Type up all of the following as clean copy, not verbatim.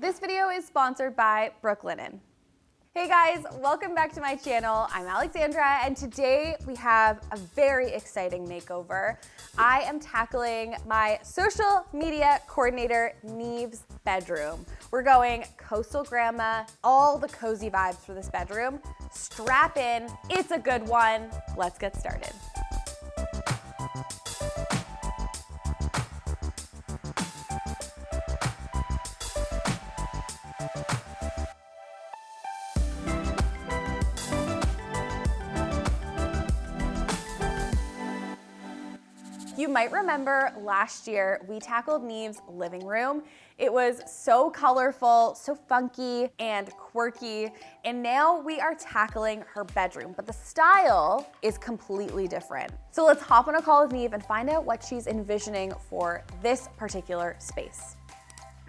This video is sponsored by Brooklinen. Hey guys, welcome back to my channel. I'm Alexandra, and today we have a very exciting makeover. I am tackling my social media coordinator, Neve's bedroom. We're going coastal grandma, all the cozy vibes for this bedroom. Strap in, it's a good one. Let's get started. You might remember last year we tackled Neve's living room. It was so colorful, so funky and quirky, and now we are tackling her bedroom, but the style is completely different. So let's hop on a call with Neve and find out what she's envisioning for this particular space.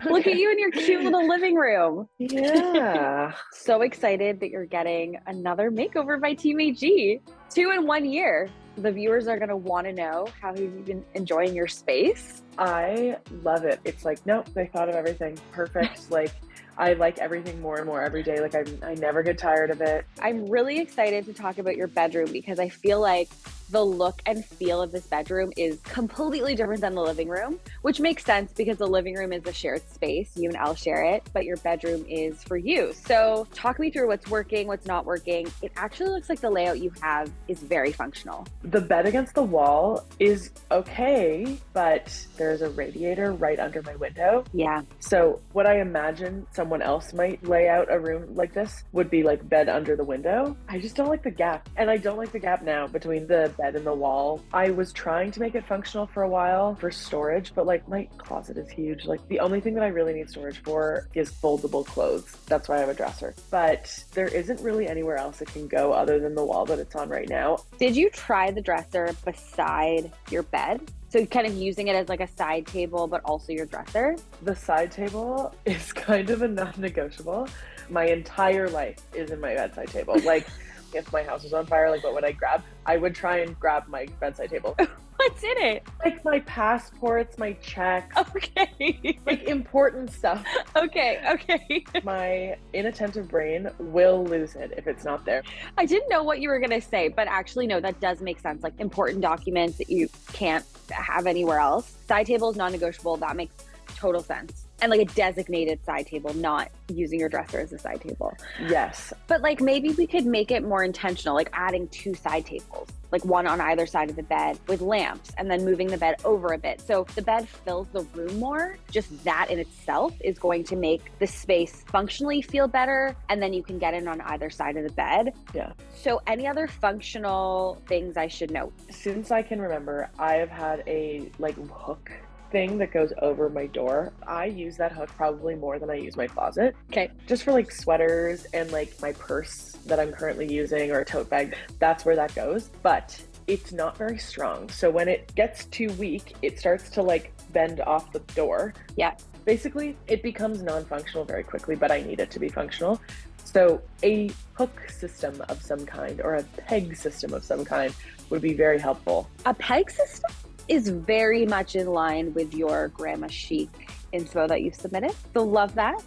Look at you in your cute little living room. Yeah. So excited that you're getting another makeover by Team AG. 2 in 1 year. The viewers are gonna wanna know how you've been enjoying your space. I love it. It's like, nope, they thought of everything perfect. Like, I like everything more and more every day. Like, I never get tired of it. I'm really excited to talk about your bedroom because I feel like the look and feel of this bedroom is completely different than the living room, which makes sense because the living room is a shared space. You and Elle share it, but your bedroom is for you. So talk me through what's working, what's not working. It actually looks like the layout you have is very functional. The bed against the wall is okay, but there's a radiator right under my window. Yeah. So what I imagine someone else might lay out a room like this would be like bed under the window. I just don't like the gap. And I don't like the gap now between the bed and the wall. I was trying to make it functional for a while for storage, but like my closet is huge. Like the only thing that I really need storage for is foldable clothes. That's why I have a dresser. But there isn't really anywhere else it can go other than the wall that it's on right now. Did you try the dresser beside your bed? So kind of using it as like a side table, but also your dresser? The side table is kind of a non-negotiable. My entire life is in my bedside table. Like, if my house was on fire, like what would I grab? I would try and grab my bedside table. What's in it? Like my passports, my checks. Okay. Like important stuff. Okay. My inattentive brain will lose it if it's not there. I didn't know what you were gonna say, but actually no, that does make sense. Like important documents that you can't have anywhere else. Side table is non-negotiable. That makes total sense. And like a designated side table, not using your dresser as a side table. Yes. But like maybe we could make it more intentional, like adding 2 side tables, like one on either side of the bed with lamps and then moving the bed over a bit. So the bed fills the room more. Just that in itself is going to make the space functionally feel better. And then you can get in on either side of the bed. Yeah. So any other functional things I should note? Since I can remember, I have had a like hook thing that goes over my door. I use that hook probably more than I use my closet. Okay. Just for like sweaters and like my purse that I'm currently using or a tote bag, that's where that goes. But it's not very strong. So when it gets too weak, it starts to like bend off the door. Yeah. Basically, it becomes non-functional very quickly, but I need it to be functional. So a hook system of some kind or a peg system of some kind would be very helpful. A peg system is very much in line with your grandma chic inspo that you've submitted. So love that.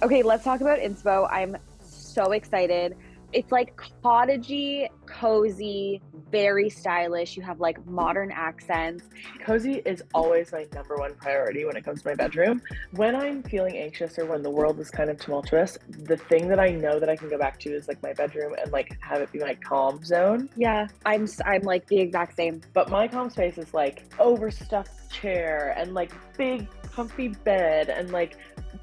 Okay, let's talk about inspo. I'm so excited. It's like cottagey, cozy, very stylish. You have like modern accents. Cozy is always my #1 priority when it comes to my bedroom. When I'm feeling anxious or when the world is kind of tumultuous, the thing that I know that I can go back to is like my bedroom and like have it be my calm zone. Yeah, I'm like the exact same. But my calm space is like overstuffed chair and like big comfy bed and like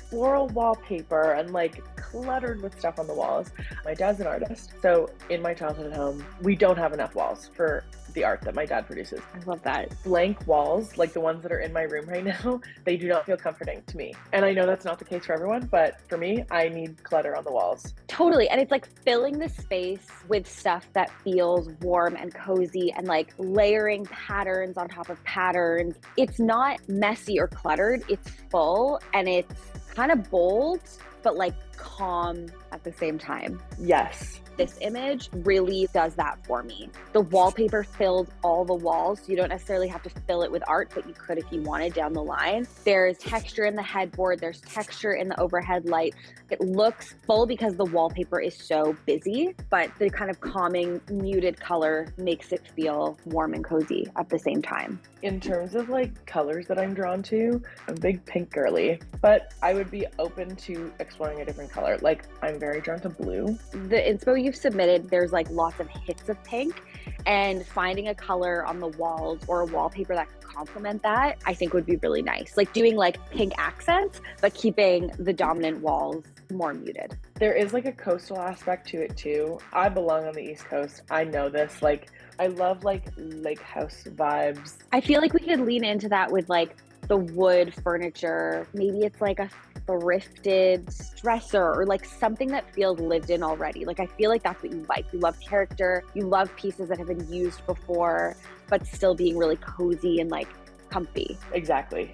floral wallpaper and like cluttered with stuff on the walls. My dad's an artist, so in my childhood home, we don't have enough walls for the art that my dad produces. I love that. Blank walls, like the ones that are in my room right now, they do not feel comforting to me. And I know that's not the case for everyone, but for me, I need clutter on the walls. Totally. And it's like filling the space with stuff that feels warm and cozy and like layering patterns on top of patterns. It's not messy or cluttered. It's full and it's kind of bold, but like calm at the same time. Yes. This image really does that for me. The wallpaper filled all the walls. So you don't necessarily have to fill it with art, but you could if you wanted down the line. There's texture in the headboard. There's texture in the overhead light. It looks full because the wallpaper is so busy, but the kind of calming, muted color makes it feel warm and cozy at the same time. In terms of like colors that I'm drawn to, I'm a big pink girly, but I would be open to exploring a different color. Like I'm very drawn to blue. The inspo you've submitted, there's like lots of hits of pink, and finding a color on the walls or a wallpaper that could complement that, I think would be really nice. Like doing like pink accents, but keeping the dominant walls more muted. There is like a coastal aspect to it too. I belong on the East Coast. I know this. Like I love like lake house vibes. I feel like we could lean into that with like the wood furniture. Maybe it's like a thrifted dresser or like something that feels lived in already. Like I feel like that's what you like. You love character. You love pieces that have been used before, but still being really cozy and like comfy. Exactly.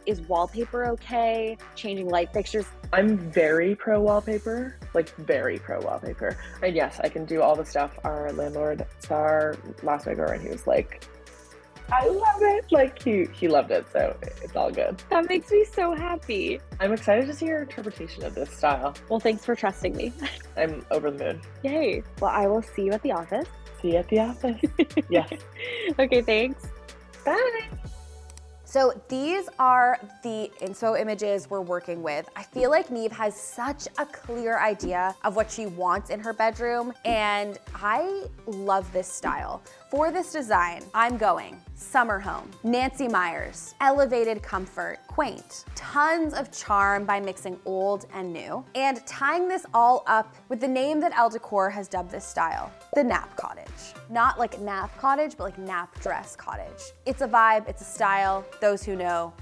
Is wallpaper okay? Changing light fixtures? I'm very pro wallpaper, like very pro wallpaper. And yes, I can do all the stuff. Our landlord saw our last makeover and he was like, I love it. Like he loved it, so it's all good. That makes me so happy. I'm excited to see your interpretation of this style. Well, thanks for trusting me. I'm over the moon. Yay. Well, I will see you at the office. See you at the office. Yes. Okay, thanks. Bye. So these are the inspo images we're working with. I feel like Neve has such a clear idea of what she wants in her bedroom, and I love this style. For this design, I'm going summer home, Nancy Meyers, elevated comfort, quaint, tons of charm by mixing old and new, and tying this all up with the name that Elle Decor has dubbed this style, the nap cottage. Not like nap cottage, but like nap dress cottage. It's a vibe, it's a style. Those who know.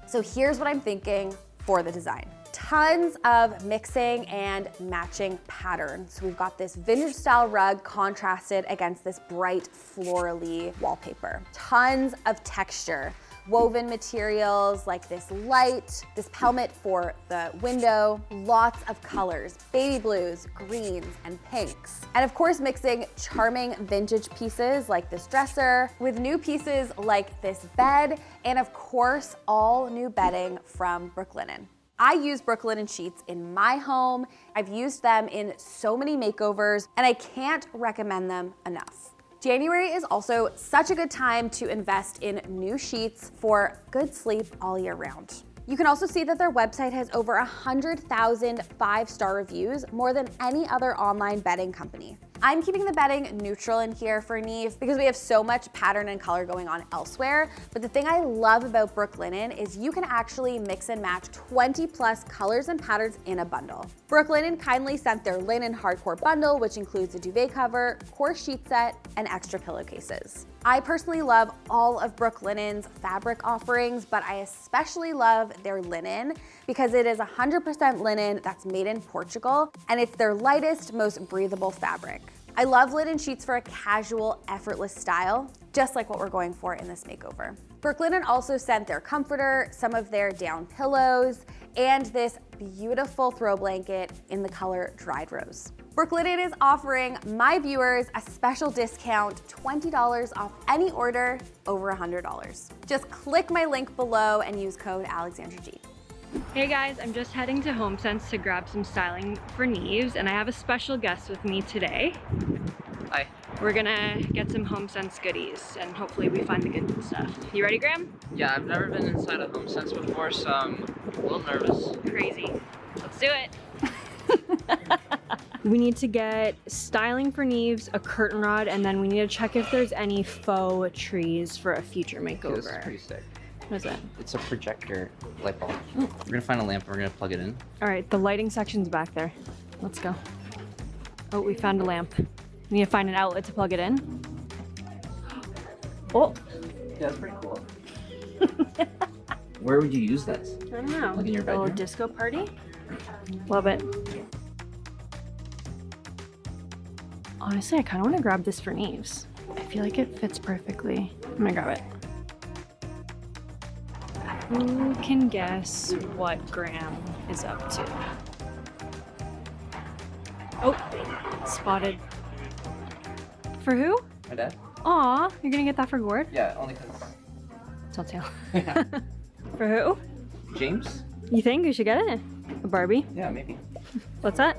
So here's what I'm thinking for the design. Tons of mixing and matching patterns. We've got this vintage style rug contrasted against this bright florally wallpaper. Tons of texture. Woven materials like this light, this pelmet for the window, lots of colors, baby blues, greens, and pinks. And of course, mixing charming vintage pieces like this dresser with new pieces like this bed, and of course, all new bedding from Brooklinen. I use Brooklinen sheets in my home. I've used them in so many makeovers, and I can't recommend them enough. January is also such a good time to invest in new sheets for good sleep all year round. You can also see that their website has over 100,000 five-star reviews, more than any other online bedding company. I'm keeping the bedding neutral in here for Neve because we have so much pattern and color going on elsewhere. But the thing I love about Brooklinen is you can actually mix and match 20 plus colors and patterns in a bundle. Brooklinen kindly sent their linen hardcore bundle, which includes a duvet cover, core sheet set, and extra pillowcases. I personally love all of Brooklinen's fabric offerings, but I especially love their linen because it is 100% linen that's made in Portugal, and it's their lightest, most breathable fabric. I love linen sheets for a casual, effortless style, just like what we're going for in this makeover. Brooklinen also sent their comforter, some of their down pillows, and this beautiful throw blanket in the color Dried Rose. Brooklinen is offering my viewers a special discount, $20 off any order over $100. Just click my link below and use code AlexandraG. Hey guys, I'm just heading to Homesense to grab some styling for Neves, and I have a special guest with me today. Hi. We're gonna get some Homesense goodies, and hopefully we find the good stuff. You ready, Graham? Yeah, I've never been inside a Homesense before, so I'm a little nervous. Crazy. Let's do it. We need to get styling for Neves, a curtain rod, and then we need to check if there's any faux trees for a future makeover. This is pretty sick. What is that? It's a projector light bulb. We're gonna find a lamp and we're gonna plug it in. All right, the lighting section's back there. Let's go. Oh, we found a lamp. We need to find an outlet to plug it in. Oh. Yeah, that's pretty cool. Where would you use this? I don't know. Like in your A little bedroom? disco party? Love it. Honestly, I kind of want to grab this for Neves. I feel like it fits perfectly. I'm gonna grab it. Who can guess what Graham is up to? Oh, spotted. For who? My dad? Aw, you're gonna get that for Gord? Yeah, only because. Telltale. For who? James? You think we should get it? A Barbie? Yeah, maybe. What's that?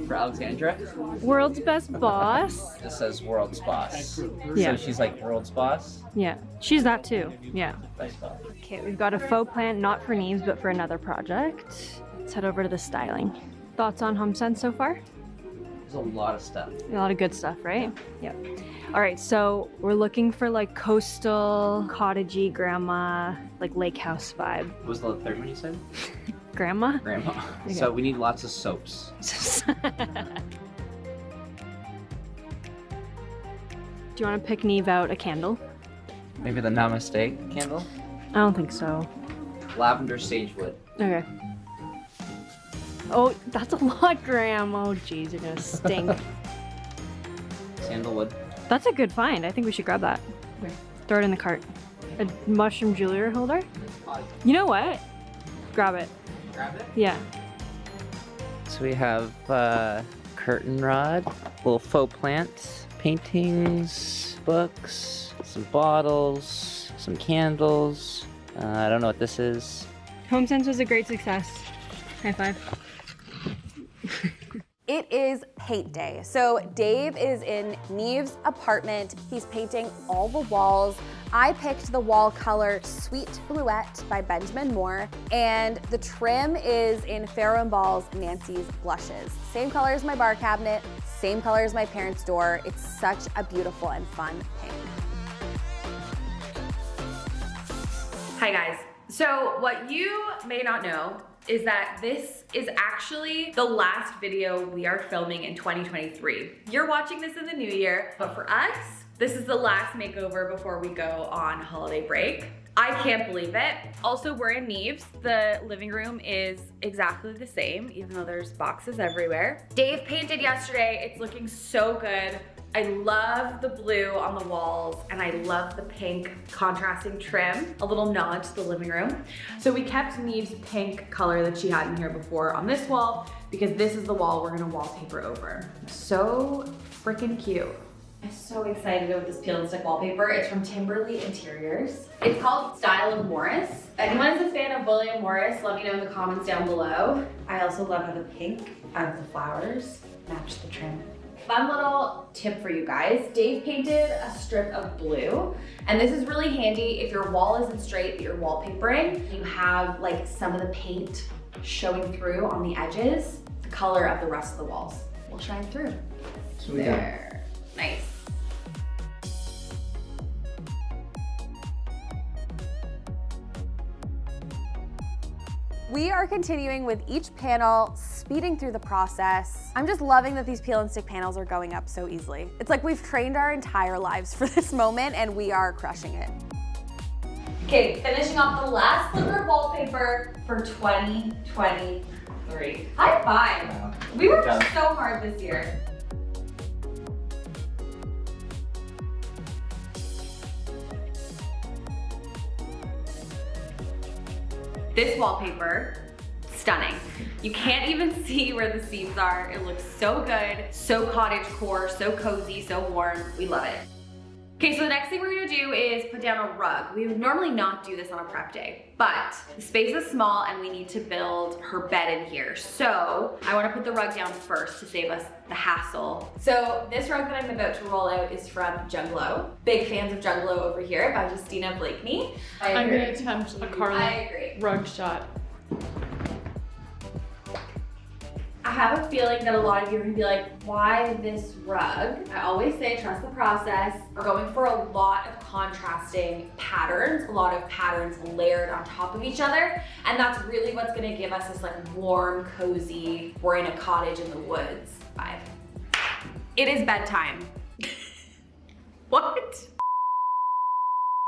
For Alexandra? World's best boss. This says world's boss. Yeah. So she's like world's boss? Yeah, she's that too. Yeah. Nice boss. Okay, we've got a faux plant, not for Neves, but for another project. Let's head over to the styling. Thoughts on Homesense so far? There's a lot of stuff. A lot of good stuff, right? Yep. All right, so we're looking for like coastal, cottagey, grandma, like lake house vibe. What was the third one you said? Grandma? Grandma. Okay. So we need lots of soaps. Do you want to pick Neve out a candle? Maybe the Namaste candle? I don't think so. Lavender sagewood. Okay. Oh, that's a lot, Graham. Oh, geez, you're gonna stink. Sandalwood. That's a good find. I think we should grab that. Okay. Throw it in the cart. A mushroom jewelry holder? You know what? Grab it. Grab it? Yeah. So we have curtain rod, little faux plant, paintings, books, some bottles, some candles. I don't know what this is. Homesense was a great success. High five. It is paint day. So Dave is in Neve's apartment. He's painting all the walls. I picked the wall color Sweet Bluette by Benjamin Moore, and the trim is in Farrow and Ball's Nancy's Blushes. Same color as my bar cabinet, same color as my parents' door. It's such a beautiful and fun pink. Hi guys. So what you may not know is that this is actually the last video we are filming in 2023. You're watching this in the new year, but for us, this is the last makeover before we go on holiday break. I can't believe it. Also, we're in Neves. The living room is exactly the same, even though there's boxes everywhere. Dave painted yesterday. It's looking so good. I love the blue on the walls, and I love the pink contrasting trim, a little nod to the living room. So we kept Neve's pink color that she had in here before on this wall, because this is the wall we're gonna wallpaper over. So freaking cute. I'm so excited about this peel and stick wallpaper. It's from Timberly Interiors. It's called Style of Morris. If anyone is a fan of William Morris, let me know in the comments down below. I also love how the pink out of the flowers match the trim. Fun little tip for you guys. Dave painted a strip of blue, and this is really handy if your wall isn't straight but you're wallpapering. You have like some of the paint showing through on the edges. The color of the rest of the walls will shine through. There. Nice. We are continuing with each panel, speeding through the process. I'm just loving that these peel and stick panels are going up so easily. It's like we've trained our entire lives for this moment and we are crushing it. Okay, finishing off the last sliver of wallpaper for 2023. High five. We worked so hard this year. This wallpaper, stunning. You can't even see where the seams are. It looks so good, so cottage core, so cozy, so warm. We love it. Okay, so the next thing we're gonna do is put down a rug. We would normally not do this on a prep day, but the space is small and we need to build her bed in here. So I wanna put the rug down first to save us the hassle. So this rug that I'm about to roll out is from Junglow. Big fans of Junglow over here by Justina Blakeney. I'm gonna attempt a Carla I agree. rug shot. I have a feeling that a lot of you are gonna be like, why this rug? I always say trust the process. We're going for a lot of contrasting patterns, a lot of patterns layered on top of each other. And that's really what's gonna give us this like warm, cozy, we're in a cottage in the woods vibe. It is bedtime. What?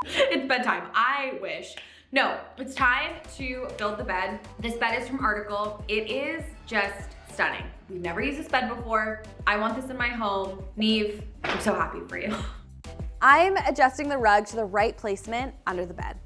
It's bedtime, I wish. No, it's time to build the bed. This bed is from Article. It is just stunning. We've never used this bed before. I want this in my home. Neve, I'm so happy for you. I'm adjusting the rug to the right placement under the bed.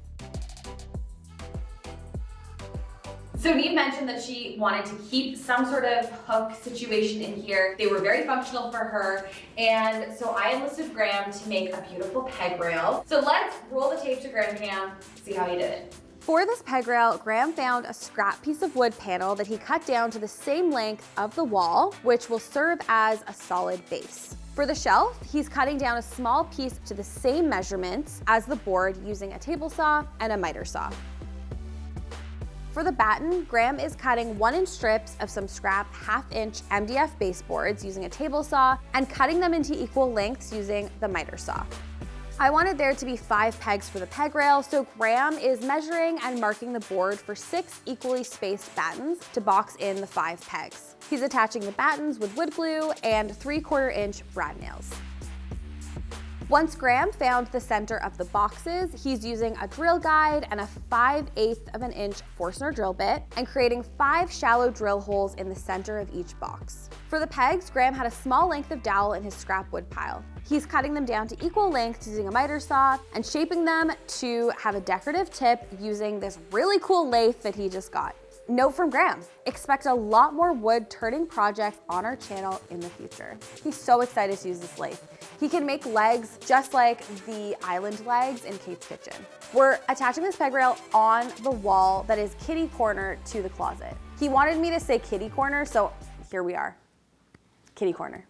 So Neve mentioned that she wanted to keep some sort of hook situation in here. They were very functional for her. And so I enlisted Graham to make a beautiful peg rail. So let's roll the tape to Graham Cam, see how he did it. For this peg rail, Graham found a scrap piece of wood panel that he cut down to the same length of the wall, which will serve as a solid base. For the shelf, he's cutting down a small piece to the same measurements as the board using a table saw and a miter saw. For the batten, Graham is cutting 1-inch strips of some scrap 1/2-inch MDF baseboards using a table saw and cutting them into equal lengths using the miter saw. I wanted there to be 5 pegs for the peg rail, so Graham is measuring and marking the board for 6 equally spaced battens to box in the 5 pegs. He's attaching the battens with wood glue and 3/4-inch brad nails. Once Graham found the center of the boxes, he's using a drill guide and a 5/8 of an inch Forstner drill bit and creating 5 shallow drill holes in the center of each box. For the pegs, Graham had a small length of dowel in his scrap wood pile. He's cutting them down to equal lengths using a miter saw and shaping them to have a decorative tip using this really cool lathe that he just got. Note from Graham, expect a lot more wood turning projects on our channel in the future. He's so excited to use this lathe. He can make legs just like the island legs in Kate's Kitchen. We're attaching this peg rail on the wall that is kitty corner to the closet. He wanted me to say kitty corner, so here we are, kitty corner.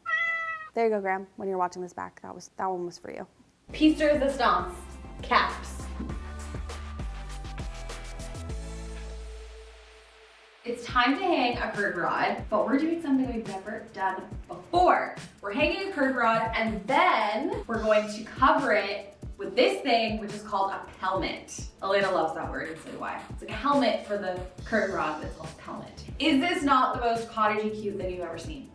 There you go, Graham, when you're watching this back, that one was for you. Piece de resistance, caps. It's time to hang a curtain rod, but we're doing something we've never done before. We're hanging a curtain rod and then we're going to cover it with this thing, which is called a pelmet. Elena loves that word, and so do I. It's like a helmet for the curtain rod, but it's called a pelmet. Is this not the most cottagey cute thing you've ever seen?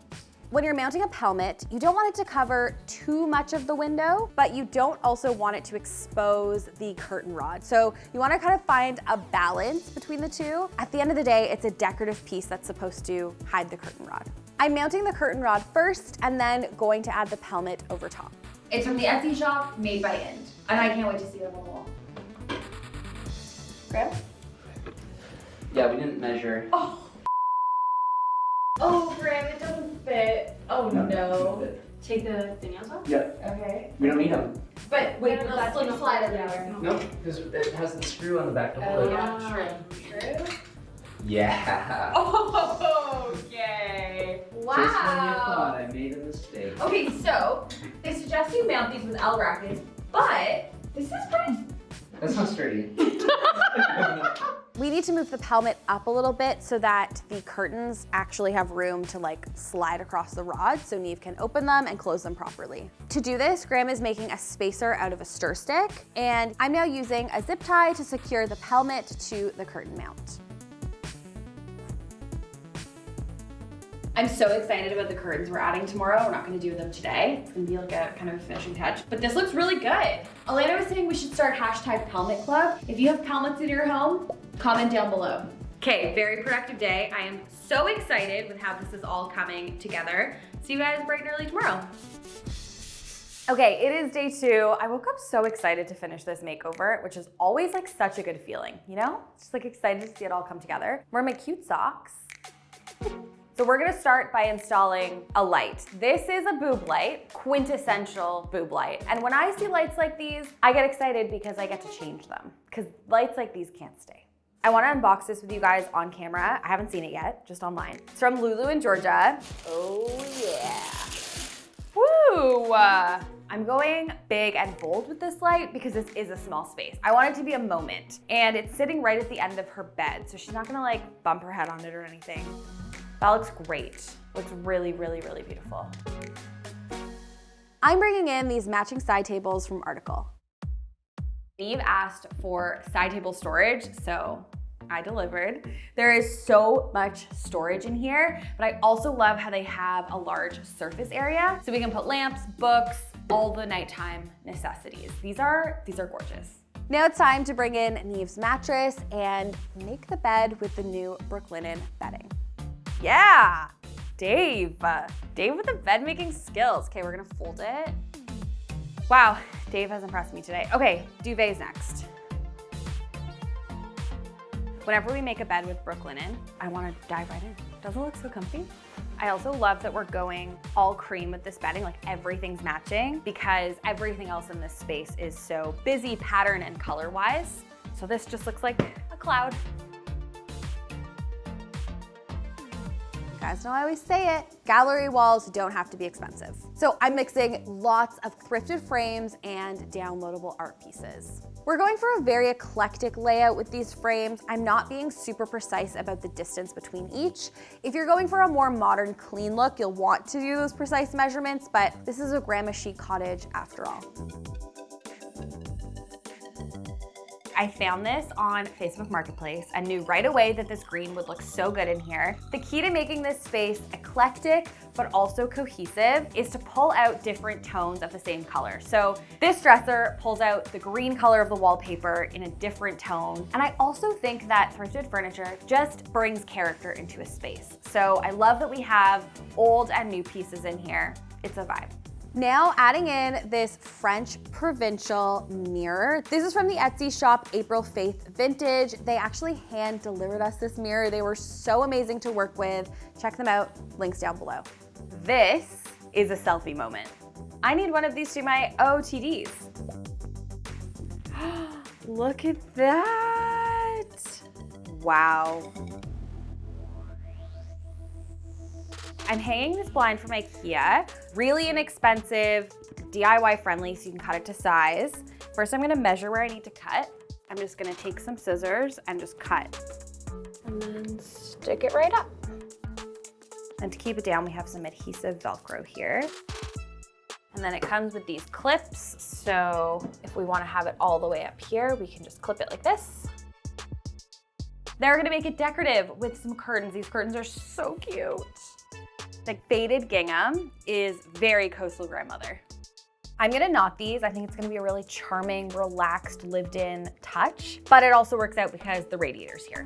When you're mounting a pelmet, you don't want it to cover too much of the window, but you don't also want it to expose the curtain rod. So you want to kind of find a balance between the two. At the end of the day, it's a decorative piece that's supposed to hide the curtain rod. I'm mounting the curtain rod first and then going to add the pelmet over top. It's from the Etsy shop, made by Ind. And I can't wait to see it on the wall. Graham? Yeah, we didn't measure. Oh, Graham, it doesn't fit. Oh no. Take the nails off? Yeah, Okay. we don't need them. But wait, no, that's like slide everywhere. Nope, because it has the screw on the back to hold it. Yeah, true. Yeah. Oh, okay. Wow. Just when you thought I made a mistake. Okay, so they suggest you mount these with L brackets, but this is pretty. That's not sturdy. We need to move the pelmet up a little bit so that the curtains actually have room to like slide across the rod so Neve can open them and close them properly. To do this, Graham is making a spacer out of a stir stick, and I'm now using a zip tie to secure the pelmet to the curtain mount. I'm so excited about the curtains we're adding tomorrow. We're not gonna do them today. It's gonna be like a kind of a finishing touch, but this looks really good. Elena was saying we should start #pelmet_club. If you have pelmets in your home, comment down below. Okay, very productive day. I am so excited with how this is all coming together. See you guys bright and early tomorrow. Okay, it is day 2. I woke up so excited to finish this makeover, which is always like such a good feeling, you know? Just like excited to see it all come together. Wear my cute socks. So we're gonna start by installing a light. This is a boob light, quintessential boob light. And when I see lights like these, I get excited because I get to change them, because lights like these can't stay. I wanna unbox this with you guys on camera. I haven't seen it yet, just online. It's from Lulu in Georgia. Oh yeah. Woo! I'm going big and bold with this light because this is a small space. I want it to be a moment. And it's sitting right at the end of her bed, so she's not gonna like bump her head on it or anything. That looks great. Looks really, really, really beautiful. I'm bringing in these matching side tables from Article. Neve asked for side table storage, so I delivered. There is so much storage in here, but I also love how they have a large surface area, so we can put lamps, books, all the nighttime necessities. These are gorgeous. Now it's time to bring in Neve's mattress and make the bed with the new Brooklinen bedding. Yeah, Dave. Dave with the bed making skills. Okay, we're gonna fold it. Wow, Dave has impressed me today. Okay, duvets next. Whenever we make a bed with brooklinen, I want to dive right in. Doesn't it look so comfy? I also love that we're going all cream with this bedding, like everything's matching, because everything else in this space is so busy pattern and color-wise. So this just looks like a cloud. You guys know I always say it, gallery walls don't have to be expensive. So I'm mixing lots of thrifted frames and downloadable art pieces. We're going for a very eclectic layout with these frames. I'm not being super precise about the distance between each. If you're going for a more modern, clean look, you'll want to do those precise measurements, but this is a grandma chic cottage after all. I found this on Facebook Marketplace and knew right away that this green would look so good in here. The key to making this space eclectic, but also cohesive, is to pull out different tones of the same color. So this dresser pulls out the green color of the wallpaper in a different tone. And I also think that thrifted furniture just brings character into a space. So I love that we have old and new pieces in here. It's a vibe. Now adding in this French provincial mirror. This is from the Etsy shop, April Faith Vintage. They actually hand delivered us this mirror. They were so amazing to work with. Check them out, links down below. This is a selfie moment. I need one of these to my OOTDs. Look at that. Wow. I'm hanging this blind from IKEA, really inexpensive, DIY friendly, so you can cut it to size. First, I'm gonna measure where I need to cut. I'm just gonna take some scissors and just cut. And then stick it right up. And to keep it down, we have some adhesive Velcro here. And then it comes with these clips, so if we wanna have it all the way up here, we can just clip it like this. Then we're gonna make it decorative with some curtains. These curtains are so cute. The faded gingham is very coastal grandmother. I'm gonna knot these. I think it's gonna be a really charming, relaxed, lived-in touch, but it also works out because the radiator's here.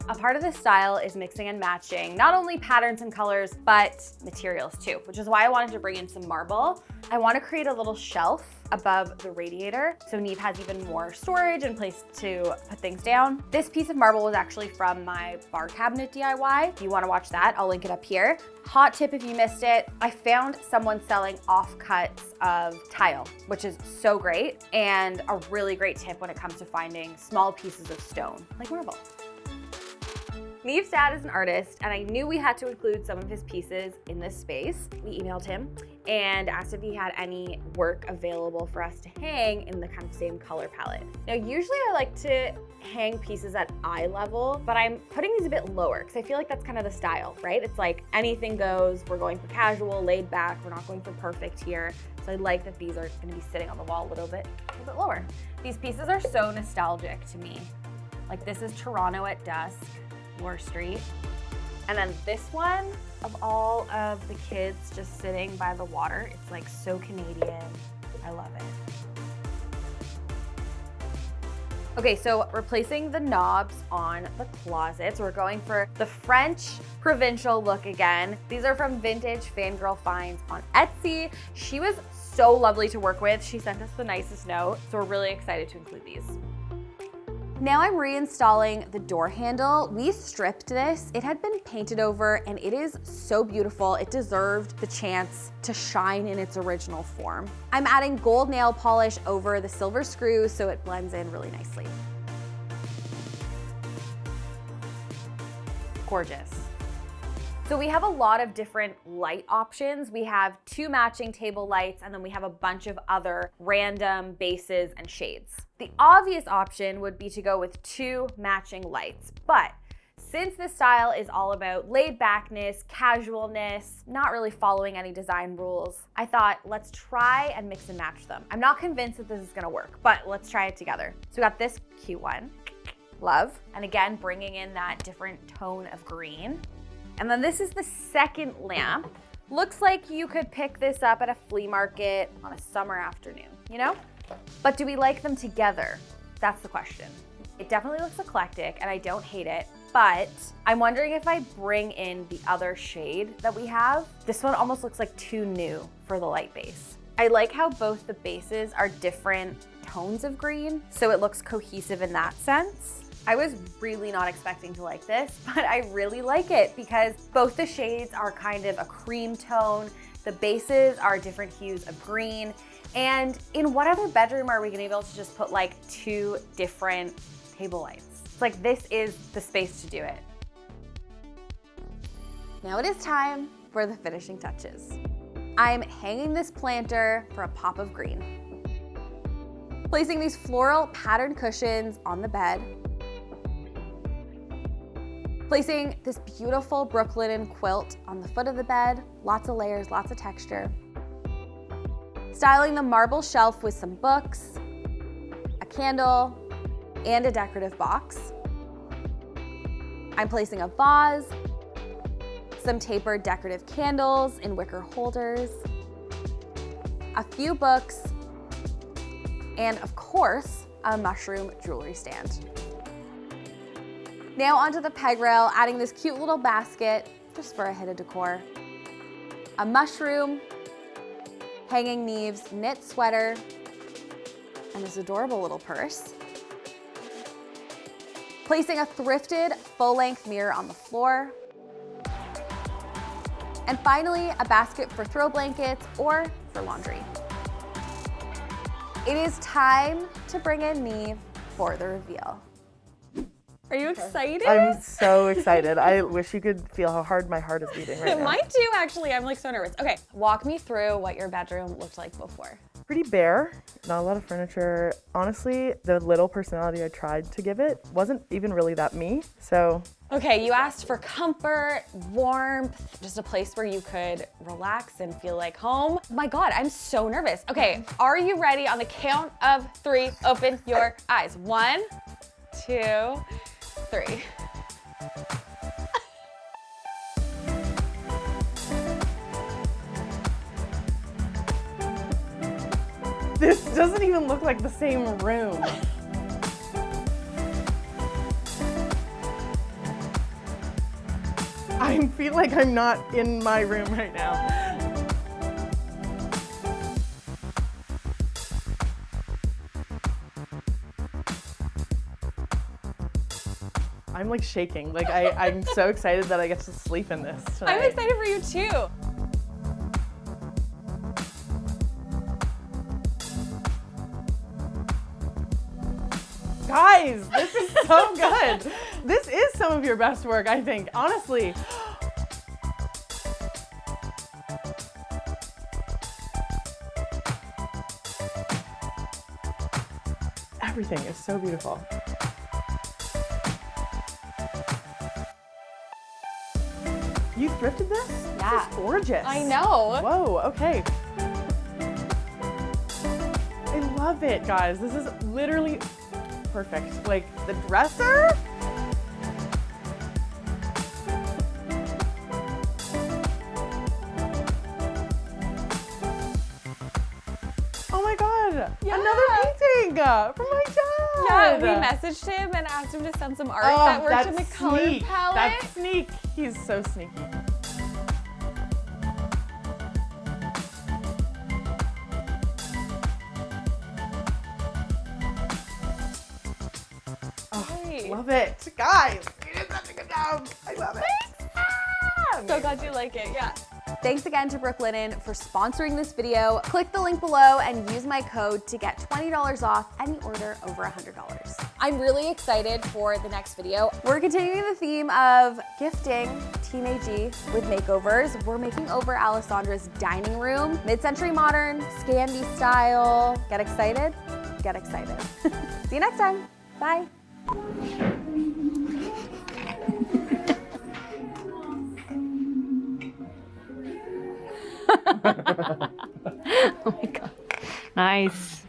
A part of this style is mixing and matching not only patterns and colors, but materials too, which is why I wanted to bring in some marble. I want to create a little shelf above the radiator so Neve has even more storage and place to put things down. This piece of marble was actually from my bar cabinet DIY. If you want to watch that, I'll link it up here. Hot tip if you missed it, I found someone selling offcuts of tile, which is so great and a really great tip when it comes to finding small pieces of stone, like marble. Neve's dad is an artist, and I knew we had to include some of his pieces in this space. We emailed him and asked if he had any work available for us to hang in the kind of same color palette. Now, usually I like to hang pieces at eye level, but I'm putting these a bit lower because I feel like that's kind of the style, right? It's like anything goes. We're going for casual, laid back. We're not going for perfect here. So I like that these are gonna be sitting on the wall a little bit lower. These pieces are so nostalgic to me. Like this is Toronto at dusk. Moore Street. And then this one of all of the kids just sitting by the water. It's like so Canadian. I love it. Okay, so replacing the knobs on the closets. We're going for the French provincial look again. These are from Vintage Fangirl Finds on Etsy. She was so lovely to work with. She sent us the nicest note. So we're really excited to include these. Now I'm reinstalling the door handle. We stripped this. It had been painted over and it is so beautiful. It deserved the chance to shine in its original form. I'm adding gold nail polish over the silver screws so it blends in really nicely. Gorgeous. So we have a lot of different light options. We have 2 matching table lights and then we have a bunch of other random bases and shades. The obvious option would be to go with 2 matching lights, but since this style is all about laid backness, casualness, not really following any design rules, I thought let's try and mix and match them. I'm not convinced that this is gonna work, but let's try it together. So we got this cute one, love, and again, bringing in that different tone of green. And then this is the second lamp. Looks like you could pick this up at a flea market on a summer afternoon, you know? But do we like them together? That's the question. It definitely looks eclectic and I don't hate it, but I'm wondering if I bring in the other shade that we have. This one almost looks like too new for the light base. I like how both the bases are different tones of green, so it looks cohesive in that sense. I was really not expecting to like this, but I really like it because both the shades are kind of a cream tone, the bases are different hues of green, and in what other bedroom are we gonna be able to just put like 2 different table lights? It's like this is the space to do it. Now it is time for the finishing touches. I'm hanging this planter for a pop of green. Placing these floral patterned cushions on the bed. Placing this beautiful Brooklinen quilt on the foot of the bed. Lots of layers, lots of texture. Styling the marble shelf with some books, a candle, and a decorative box. I'm placing a vase, some tapered decorative candles in wicker holders, a few books, and of course, a mushroom jewelry stand. Now onto the peg rail, adding this cute little basket just for a hit of decor. A mushroom, hanging Neve's knit sweater, and this adorable little purse. Placing a thrifted full-length mirror on the floor. And finally, a basket for throw blankets or for laundry. It is time to bring in Neve for the reveal. Are you excited? I'm so excited. I wish you could feel how hard my heart is beating right now. Mine too, actually. I'm like so nervous. Okay, walk me through what your bedroom looked like before. Pretty bare, not a lot of furniture. Honestly, the little personality I tried to give it wasn't even really that me, so. Okay, you asked for comfort, warmth, just a place where you could relax and feel like home. My God, I'm so nervous. Okay, are you ready? On the count of 3, open your eyes. 1, 2, 3. This doesn't even look like the same room. I feel like I'm not in my room right now. I'm like shaking. Like I'm so excited that I get to sleep in this tonight. I'm excited for you too. Guys, this is so good. This is some of your best work, I think, honestly. Everything is so beautiful. You thrifted this? Yeah. This is gorgeous. I know. Whoa, okay. I love it, guys. This is literally perfect. Like the dresser? Oh my God, Yeah. another painting from my dad. Yeah, we messaged him and asked him to send some art that worked in the color sneak. palette. That's sneak. He's so sneaky. Love it. Guys, you did such a good job. I love it. So glad you like it, yeah. Thanks again to Brooklinen for sponsoring this video. Click the link below and use my code to get $20 off any order over $100. I'm really excited for the next video. We're continuing the theme of gifting teenagey with makeovers. We're making over Alexandra's dining room, mid-century modern, Scandi style. Get excited? Get excited. See you next time. Bye. Oh my God. Nice.